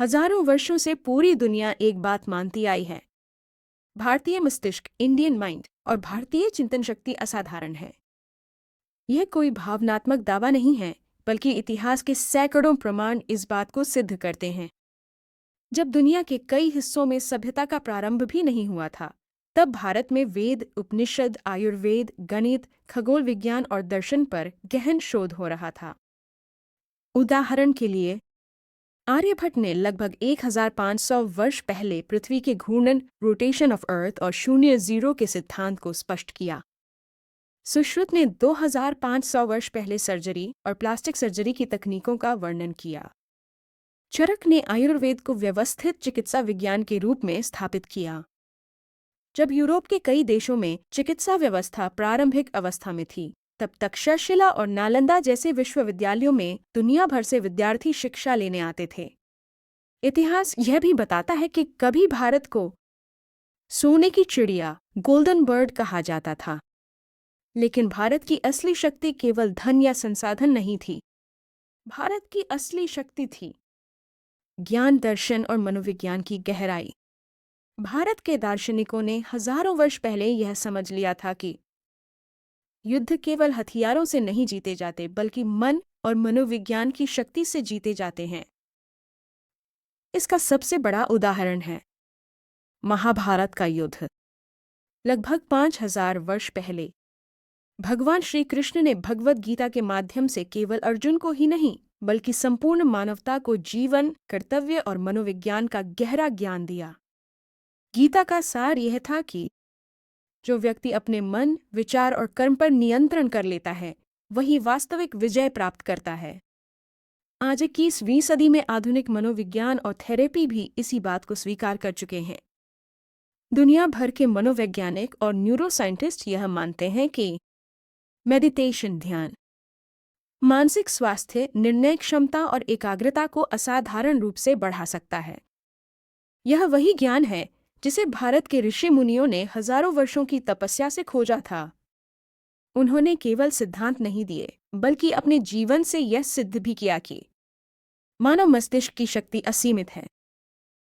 हजारों वर्षों से पूरी दुनिया एक बात मानती आई है। भारतीय मस्तिष्क, इंडियन माइंड और भारतीय चिंतन शक्ति असाधारण है। यह कोई भावनात्मक दावा नहीं है, बल्कि इतिहास के सैकड़ों प्रमाण इस बात को सिद्ध करते हैं। जब दुनिया के कई हिस्सों में सभ्यता का प्रारंभ भी नहीं हुआ था, तब भारत में वेद, उपनिषद, आयुर्वेद, गणित, खगोल विज्ञान और दर्शन पर गहन शोध हो रहा था। उदाहरण के लिए, आर्यभट्ट ने लगभग 1500 वर्ष पहले पृथ्वी के घूर्णन, रोटेशन ऑफ अर्थ और शून्य जीरो के सिद्धांत को स्पष्ट किया। सुश्रुत ने 2500 वर्ष पहले सर्जरी और प्लास्टिक सर्जरी की तकनीकों का वर्णन किया। चरक ने आयुर्वेद को व्यवस्थित चिकित्सा विज्ञान के रूप में स्थापित किया। जब यूरोप के कई देशों में चिकित्सा व्यवस्था प्रारंभिक अवस्था में थी, तब तक्षशिला और नालंदा जैसे विश्वविद्यालयों में दुनिया भर से विद्यार्थी शिक्षा लेने आते थे। इतिहास यह भी बताता है कि कभी भारत को सोने की चिड़िया, गोल्डन बर्ड कहा जाता था। लेकिन भारत की असली शक्ति केवल धन या संसाधन नहीं थी। भारत की असली शक्ति थी ज्ञान, दर्शन और मनोविज्ञान की गहराई। भारत के दार्शनिकों ने हजारों वर्ष पहले यह समझ लिया था कि युद्ध केवल हथियारों से नहीं जीते जाते, बल्कि मन और मनोविज्ञान की शक्ति से जीते जाते हैं। इसका सबसे बड़ा उदाहरण है महाभारत का युद्ध। लगभग 5000 वर्ष पहले भगवान श्री कृष्ण ने भगवद गीता के माध्यम से केवल अर्जुन को ही नहीं, बल्कि संपूर्ण मानवता को जीवन, कर्तव्य और मनोविज्ञान का गहरा ज्ञान दिया। गीता का सार यह था कि जो व्यक्ति अपने मन, विचार और कर्म पर नियंत्रण कर लेता है, वही वास्तविक विजय प्राप्त करता है। आज 21वीं सदी में आधुनिक मनोविज्ञान और थेरेपी भी इसी बात को स्वीकार कर चुके हैं। दुनिया भर के मनोवैज्ञानिक और न्यूरोसाइंटिस्ट यह मानते हैं कि मेडिटेशन, ध्यान, मानसिक स्वास्थ्य, निर्णय क्षमता और एकाग्रता को असाधारण रूप से बढ़ा सकता है। यह वही ज्ञान है जिसे भारत के ऋषि मुनियों ने हजारों वर्षों की तपस्या से खोजा था। उन्होंने केवल सिद्धांत नहीं दिए, बल्कि अपने जीवन से यह सिद्ध भी किया कि मानव मस्तिष्क की शक्ति असीमित है।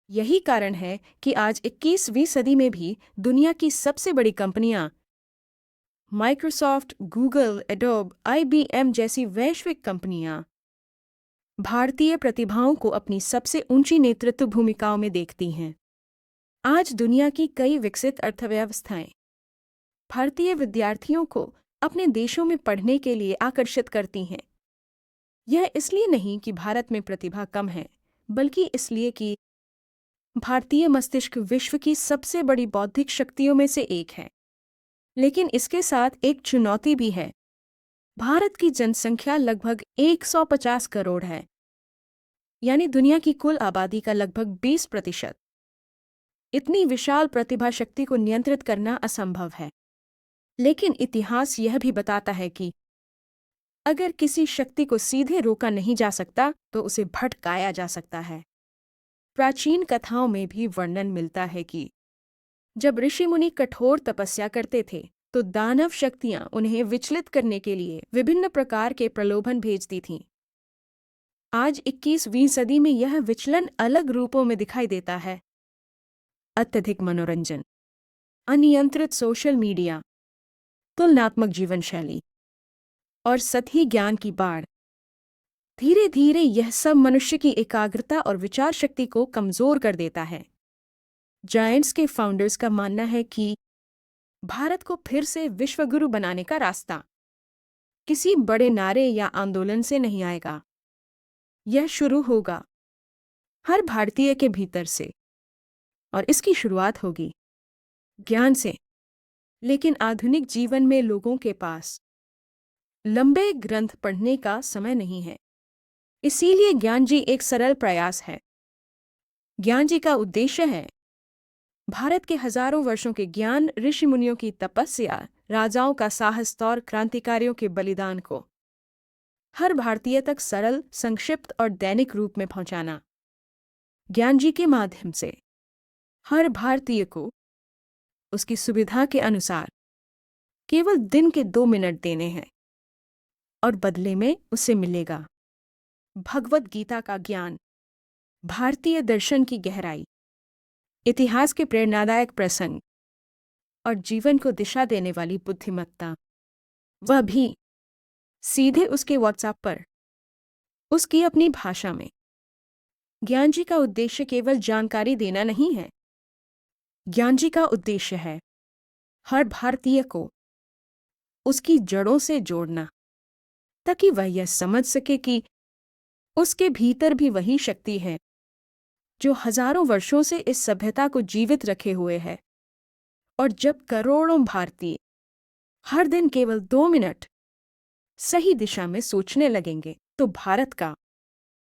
यही कारण है कि आज 21वीं सदी में भी दुनिया की सबसे बड़ी कंपनियां माइक्रोसॉफ्ट, गूगल, एडोब, IBM जैसी वैश्विक कंपनियां भारतीय प्रतिभाओं को अपनी सबसे ऊंची नेतृत्व भूमिकाओं में देखती हैं। आज दुनिया की कई विकसित अर्थव्यवस्थाएं भारतीय विद्यार्थियों को अपने देशों में पढ़ने के लिए आकर्षित करती हैं। यह इसलिए नहीं कि भारत में प्रतिभा कम है, बल्कि इसलिए कि भारतीय मस्तिष्क विश्व की सबसे बड़ी बौद्धिक शक्तियों में से एक है। लेकिन इसके साथ एक चुनौती भी है। भारत की जनसंख्या लगभग 150 करोड़ है, यानी दुनिया की कुल आबादी का लगभग 20%। इतनी विशाल प्रतिभा शक्ति को नियंत्रित करना असंभव है। लेकिन इतिहास यह भी बताता है कि अगर किसी शक्ति को सीधे रोका नहीं जा सकता, तो उसे भटकाया जा सकता है। प्राचीन कथाओं में भी वर्णन मिलता है कि जब ऋषि मुनि कठोर तपस्या करते थे, तो दानव शक्तियां उन्हें विचलित करने के लिए विभिन्न प्रकार के प्रलोभन भेजती थीं। आज 21वीं सदी में यह विचलन अलग रूपों में दिखाई देता है। अत्यधिक मनोरंजन, अनियंत्रित सोशल मीडिया, तुलनात्मक जीवन शैली और सतही ज्ञान की बाढ़। धीरे धीरे यह सब मनुष्य की एकाग्रता और विचार शक्ति को कमजोर कर देता है। जायंट्स के फाउंडर्स का मानना है कि भारत को फिर से विश्वगुरु बनाने का रास्ता किसी बड़े नारे या आंदोलन से नहीं आएगा। यह शुरू होगा हर भारतीय के भीतर से, और इसकी शुरुआत होगी ज्ञान से। लेकिन आधुनिक जीवन में लोगों के पास लंबे ग्रंथ पढ़ने का समय नहीं है। इसीलिए ज्ञान जी एक सरल प्रयास है। ज्ञान जी का उद्देश्य है भारत के हजारों वर्षों के ज्ञान, ऋषि मुनियों की तपस्या, राजाओं का साहस और क्रांतिकारियों के बलिदान को हर भारतीय तक सरल, संक्षिप्त और दैनिक रूप में पहुंचाना। ज्ञान जी के माध्यम से हर भारतीय को उसकी सुविधा के अनुसार केवल दिन के 2 मिनट देने हैं, और बदले में उसे मिलेगा भगवद गीता का ज्ञान, भारतीय दर्शन की गहराई, इतिहास के प्रेरणादायक प्रसंग और जीवन को दिशा देने वाली बुद्धिमत्ता, वह भी सीधे उसके व्हाट्सएप पर, उसकी अपनी भाषा में। ज्ञान जी का उद्देश्य केवल जानकारी देना नहीं है। ज्ञान जी का उद्देश्य है हर भारतीय को उसकी जड़ों से जोड़ना, ताकि वह यह समझ सके कि उसके भीतर भी वही शक्ति है जो हजारों वर्षों से इस सभ्यता को जीवित रखे हुए है। और जब करोड़ों भारतीय हर दिन केवल 2 मिनट सही दिशा में सोचने लगेंगे, तो भारत का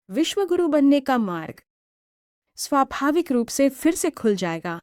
विश्वगुरु बनने का मार्ग स्वाभाविक रूप से फिर से खुल जाएगा।